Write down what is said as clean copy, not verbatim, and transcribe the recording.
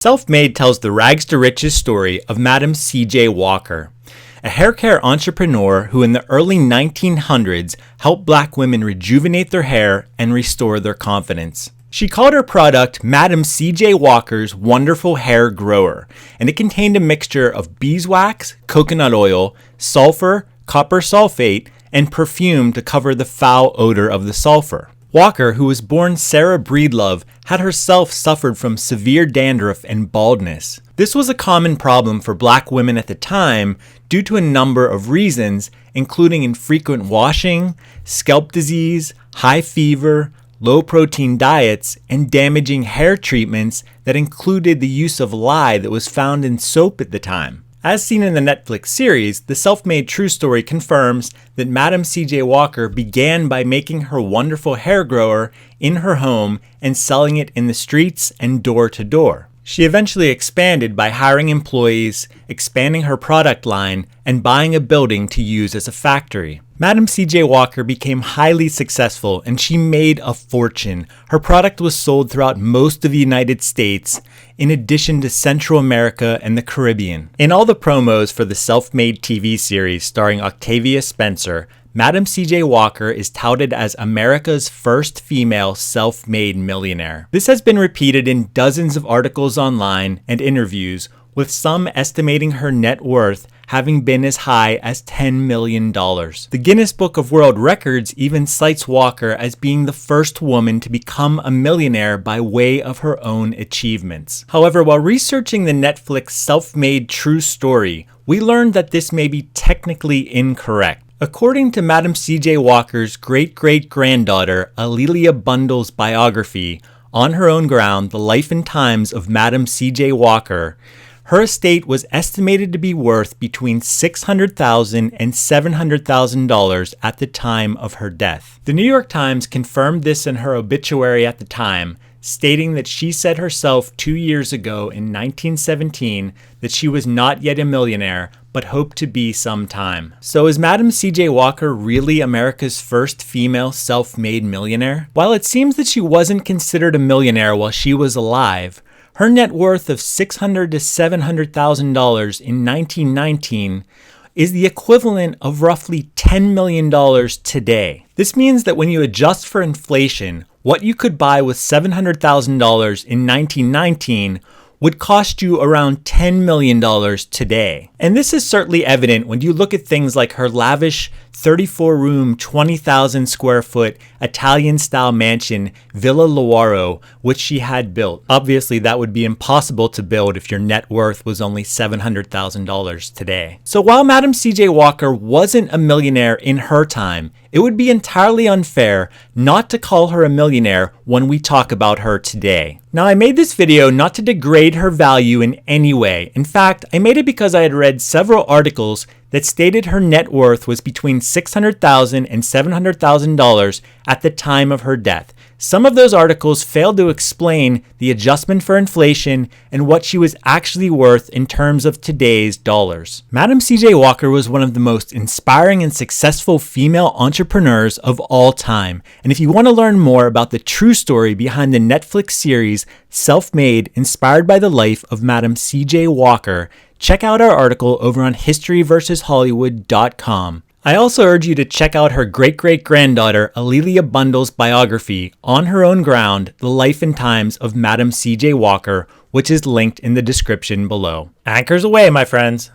Self-Made tells the rags to riches story of Madam C.J. Walker, a hair care entrepreneur who in the early 1900s helped black women rejuvenate their hair and restore their confidence. She called her product Madam C.J. Walker's Wonderful Hair Grower, and it contained a mixture of beeswax, coconut oil, sulfur, copper sulfate, and perfume to cover the foul odor of the sulfur. Walker, who was born Sarah Breedlove, had herself suffered from severe dandruff and baldness. This was a common problem for black women at the time due to a number of reasons, including infrequent washing, scalp disease, high fever, low-protein diets, and damaging hair treatments that included the use of lye that was found in soap at the time. As seen in the Netflix series, the Self-Made True Story confirms that Madam C.J. Walker began by making her wonderful hair grower in her home and selling it in the streets and door to door. She eventually expanded by hiring employees, expanding her product line, and buying a building to use as a factory. Madam C.J. Walker became highly successful and she made a fortune. Her product was sold throughout most of the United States, in addition to Central America and the Caribbean. In all the promos for the Self-Made TV series starring Octavia Spencer, Madam C.J. Walker is touted as America's first female self-made millionaire. This has been repeated in dozens of articles online and interviews, with some estimating her net worth having been as high as $10 million. The Guinness Book of World Records even cites Walker as being the first woman to become a millionaire by way of her own achievements. However, while researching the Netflix Self-Made True Story, we learned that this may be technically incorrect. According to Madam C.J. Walker's great-great-granddaughter, Alelia Bundle's biography, On Her Own Ground, The Life and Times of Madam C.J. Walker, her estate was estimated to be worth between $600,000 and $700,000 at the time of her death. The New York Times confirmed this in her obituary at the time, stating that she said herself 2 years ago in 1917 that she was not yet a millionaire, but hoped to be sometime. So is Madam C.J. Walker really America's first female self-made millionaire? While it seems that she wasn't considered a millionaire while she was alive, her net worth of $600,000 to $700,000 in 1919 is the equivalent of roughly $10 million today. This means that when you adjust for inflation, what you could buy with $700,000 in 1919 would cost you around $10 million today. And this is certainly evident when you look at things like her lavish 34-room, 20,000 square foot Italian-style mansion, Villa Lawaro, which she had built. Obviously, that would be impossible to build if your net worth was only $700,000 today. So while Madam C.J. Walker wasn't a millionaire in her time, it would be entirely unfair not to call her a millionaire when we talk about her today. Now, I made this video not to degrade her value in any way. In fact, I made it because I had read several articles that stated her net worth was between $600,000 and $700,000 at the time of her death. Some of those articles failed to explain the adjustment for inflation and what she was actually worth in terms of today's dollars. Madam C.J. Walker was one of the most inspiring and successful female entrepreneurs of all time. And if you want to learn more about the true story behind the Netflix series Self-Made, inspired by the life of Madam C.J. Walker, check out our article over on historyversushollywood.com. I also urge you to check out her great-great-granddaughter Alelia Bundle's biography, On Her Own Ground, The Life and Times of Madam C.J. Walker, which is linked in the description below. Anchors away, my friends!